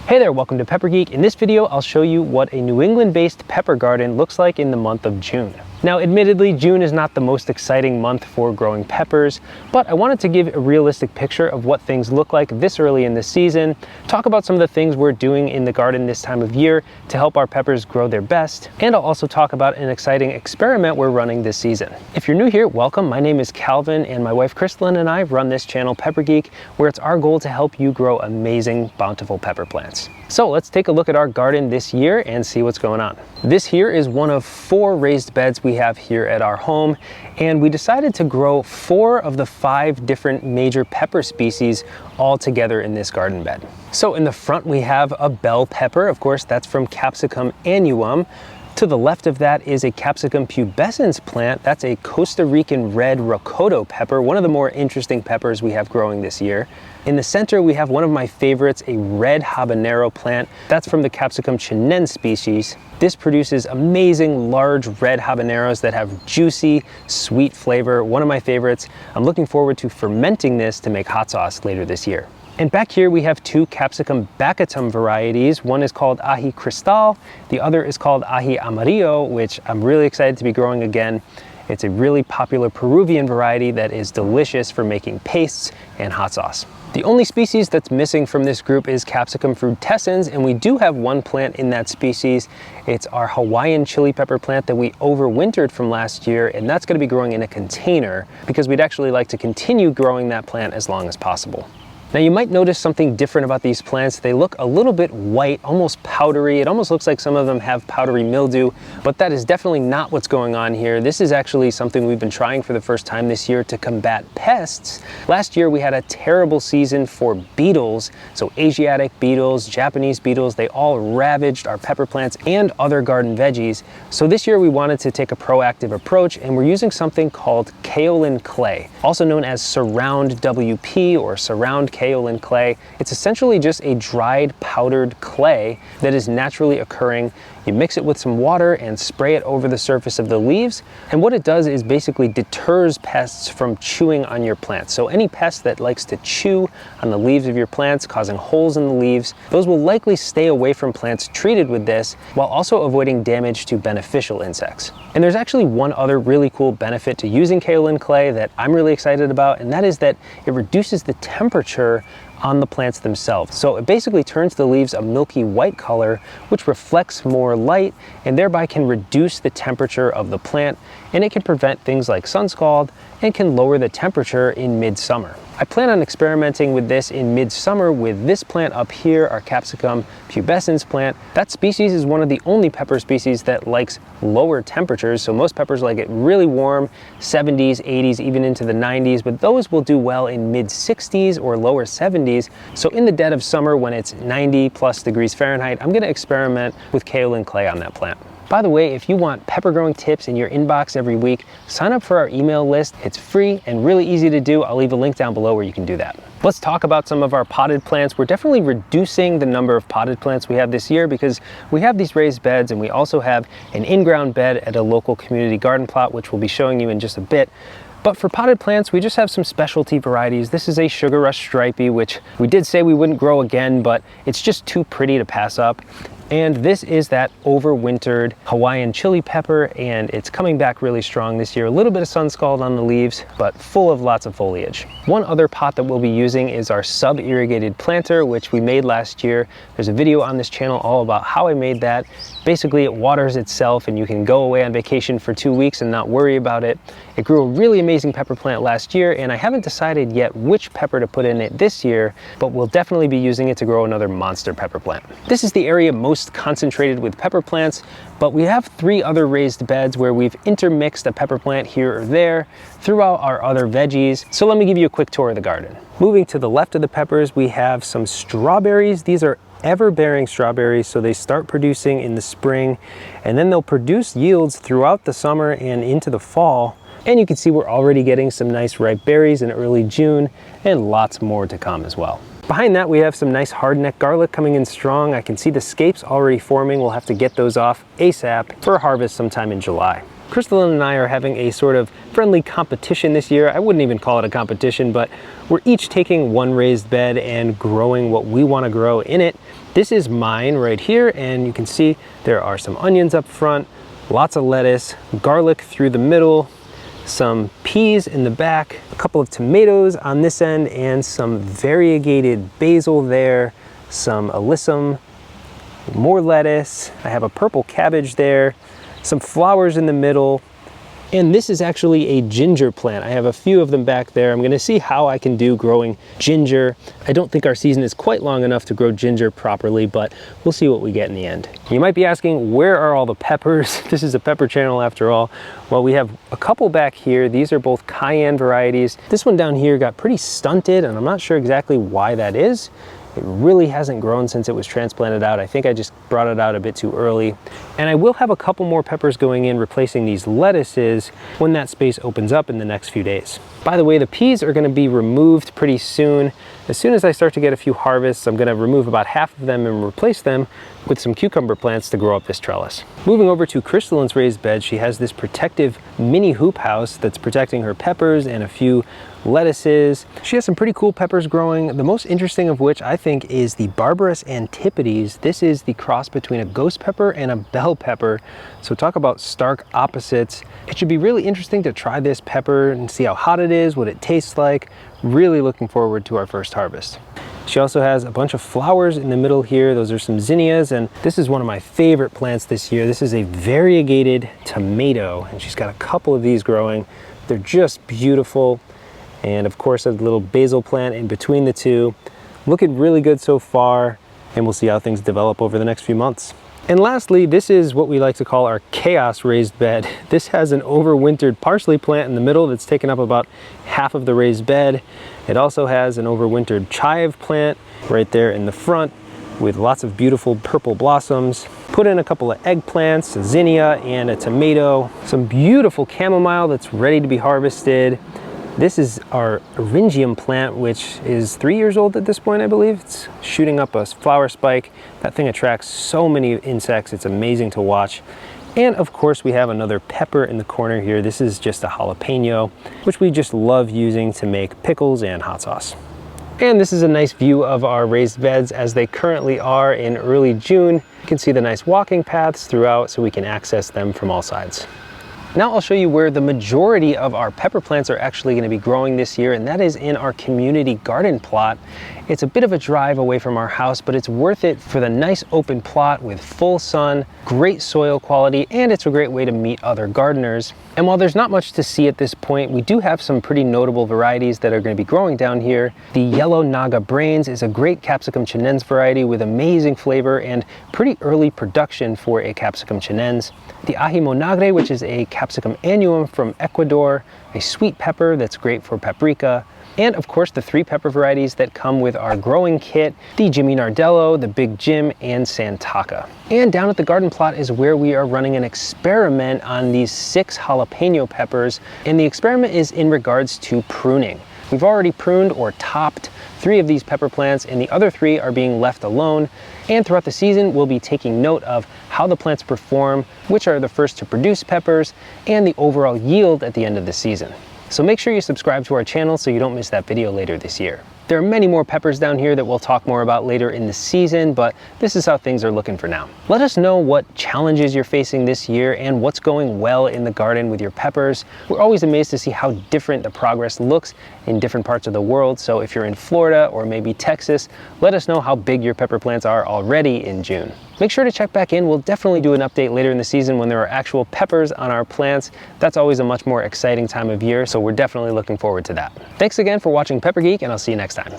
Hey there, welcome to Pepper Geek. In this video, I'll show you what a New England-based pepper garden looks like in the month of June. Now, admittedly, June is not the most exciting month for growing peppers, but I wanted to give a realistic picture of what things look like this early in the season, talk about some of the things we're doing in the garden this time of year to help our peppers grow their best, and I'll also talk about an exciting experiment we're running this season. If you're new here, welcome. My name is Calvin, and my wife Crystalline and I run this channel, Pepper Geek, where it's our goal to help you grow amazing, bountiful pepper plants. So let's take a look at our garden this year and see what's going on. This here is one of 4 raised beds we have here at our home, and we decided to grow 4 of the 5 different major pepper species all together in this garden bed. So in the front we have a bell pepper, of course that's from Capsicum annuum. To the left of that is a Capsicum pubescens plant. That's a Costa Rican red rocoto pepper, one of the more interesting peppers we have growing this year. In the center, we have one of my favorites, a red habanero plant. That's from the Capsicum chinense species. This produces amazing large red habaneros that have juicy, sweet flavor, one of my favorites. I'm looking forward to fermenting this to make hot sauce later this year. And back here we have 2 Capsicum baccatum varieties. One is called Ají Cristal, the other is called Ají Amarillo, which I'm really excited to be growing again. It's a really popular Peruvian variety that is delicious for making pastes and hot sauce. The only species that's missing from this group is Capsicum frutescens, and we do have one plant in that species. It's our Hawaiian chili pepper plant that we overwintered from last year, and that's going to be growing in a container because we'd actually like to continue growing that plant as long as possible. Now you might notice something different about these plants. They look a little bit white, almost powdery. It almost looks like some of them have powdery mildew, but that is definitely not what's going on here. This is actually something we've been trying for the first time this year to combat pests. Last year we had a terrible season for beetles. So Asiatic beetles, Japanese beetles, they all ravaged our pepper plants and other garden veggies. So this year we wanted to take a proactive approach, and we're using something called kaolin clay, also known as surround WP or surround kaolin clay. It's essentially just a dried powdered clay that is naturally occurring. You mix it with some water and spray it over the surface of the leaves, and what it does is basically deters pests from chewing on your plants. So any pest that likes to chew on the leaves of your plants, causing holes in the leaves, those will likely stay away from plants treated with this, while also avoiding damage to beneficial insects. And there's actually one other really cool benefit to using kaolin clay that I'm really excited about, and that is that it reduces the temperature on the plants themselves. So it basically turns the leaves a milky white color, which reflects more light and thereby can reduce the temperature of the plant, and it can prevent things like sun scald and can lower the temperature in midsummer. I plan on experimenting with this in midsummer with this plant up here, our Capsicum pubescens plant. That species is one of the only pepper species that likes lower temperatures. So most peppers like it really warm, 70s, 80s, even into the 90s, but those will do well in mid 60s or lower 70s. So in the dead of summer when it's 90 plus degrees Fahrenheit, I'm gonna experiment with kaolin clay on that plant. By the way, if you want pepper growing tips in your inbox every week, sign up for our email list. It's free and really easy to do. I'll leave a link down below where you can do that. Let's talk about some of our potted plants. We're definitely reducing the number of potted plants we have this year because we have these raised beds, and we also have an in-ground bed at a local community garden plot, which we'll be showing you in just a bit. But for potted plants, we just have some specialty varieties. This is a Sugar Rush Stripey, which we did say we wouldn't grow again, but it's just too pretty to pass up. And this is that overwintered Hawaiian chili pepper, and it's coming back really strong this year. A little bit of sun scald on the leaves, but full of lots of foliage. One other pot that we'll be using is our sub-irrigated planter, which we made last year. There's a video on this channel all about how I made that. Basically, it waters itself, and you can go away on vacation for 2 weeks and not worry about it. It grew a really amazing pepper plant last year, and I haven't decided yet which pepper to put in it this year, but we'll definitely be using it to grow another monster pepper plant. This is the area most concentrated with pepper plants, but we have 3 other raised beds where we've intermixed a pepper plant here or there throughout our other veggies. So let me give you a quick tour of the garden. Moving to the left of the peppers, we have some strawberries. These are ever-bearing strawberries, so they start producing in the spring, and then they'll produce yields throughout the summer and into the fall. And you can see we're already getting some nice ripe berries in early June, and lots more to come as well. Behind that, we have some nice hardneck garlic coming in strong. I can see the scapes already forming. We'll have to get those off ASAP for harvest sometime in July. Crystalline and I are having a sort of friendly competition this year. I wouldn't even call it a competition, but we're each taking one raised bed and growing what we want to grow in it. This is mine right here, and you can see there are some onions up front, lots of lettuce, garlic through the middle, some peas in the back, a couple of tomatoes on this end, and some variegated basil there, some alyssum, more lettuce. I have a purple cabbage there, some flowers in the middle, and this is actually a ginger plant. I have a few of them back there. I'm gonna see how I can do growing ginger. I don't think our season is quite long enough to grow ginger properly, but we'll see what we get in the end. You might be asking, where are all the peppers? This is a pepper channel after all. Well, we have a couple back here. These are both cayenne varieties. This one down here got pretty stunted, and I'm not sure exactly why that is. It really hasn't grown since it was transplanted out. I think I just brought it out a bit too early. And I will have a couple more peppers going in replacing these lettuces when that space opens up in the next few days. By the way, the peas are gonna be removed pretty soon. As soon as I start to get a few harvests, I'm gonna remove about half of them and replace them with some cucumber plants to grow up this trellis. Moving over to Crystalline's raised bed, she has this protective mini hoop house that's protecting her peppers and a few lettuces. She has some pretty cool peppers growing, the most interesting of which I think is the Barbarous Antipodes. This is the cross between a ghost pepper and a bell pepper. So talk about stark opposites. It should be really interesting to try this pepper and see how hot it is, what it tastes like. Really looking forward to our first harvest. She also has a bunch of flowers in the middle here. Those are some zinnias, and this is one of my favorite plants this year. This is a variegated tomato, and she's got a couple of these growing. They're just beautiful. And of course, a little basil plant in between the two. Looking really good so far, and we'll see how things develop over the next few months. And lastly, this is what we like to call our chaos raised bed. This has an overwintered parsley plant in the middle that's taken up about half of the raised bed. It also has an overwintered chive plant right there in the front with lots of beautiful purple blossoms. Put in a couple of eggplants, a zinnia and a tomato, some beautiful chamomile that's ready to be harvested. This is our Eryngium plant, which is 3 years old at this point, I believe. It's shooting up a flower spike. That thing attracts so many insects. It's amazing to watch. And of course, we have another pepper in the corner here. This is just a jalapeno, which we just love using to make pickles and hot sauce. And this is a nice view of our raised beds as they currently are in early June. You can see the nice walking paths throughout so we can access them from all sides. Now I'll show you where the majority of our pepper plants are actually going to be growing this year, and that is in our community garden plot. It's a bit of a drive away from our house, but it's worth it for the nice open plot with full sun, great soil quality, and it's a great way to meet other gardeners. And while there's not much to see at this point, we do have some pretty notable varieties that are going to be growing down here. The Yellow Naga Brains is a great capsicum chinense variety with amazing flavor and pretty early production for a capsicum chinense. The Ají Monagre, which is a capsicum annuum from Ecuador, a sweet pepper that's great for paprika. And of course, the 3 pepper varieties that come with our growing kit, the Jimmy Nardello, the Big Jim, and Santaka. And down at the garden plot is where we are running an experiment on these 6 jalapeno peppers. And the experiment is in regards to pruning. We've already pruned or topped 3 of these pepper plants, and the other 3 are being left alone. And throughout the season, we'll be taking note of how the plants perform, which are the first to produce peppers, and the overall yield at the end of the season. So make sure you subscribe to our channel so you don't miss that video later this year. There are many more peppers down here that we'll talk more about later in the season, but this is how things are looking for now. Let us know what challenges you're facing this year and what's going well in the garden with your peppers. We're always amazed to see how different the progress looks in different parts of the world. So if you're in Florida or maybe Texas, let us know how big your pepper plants are already in June. Make sure to check back in. We'll definitely do an update later in the season when there are actual peppers on our plants. That's always a much more exciting time of year, so we're definitely looking forward to that. Thanks again for watching Pepper Geek, and I'll see you next time.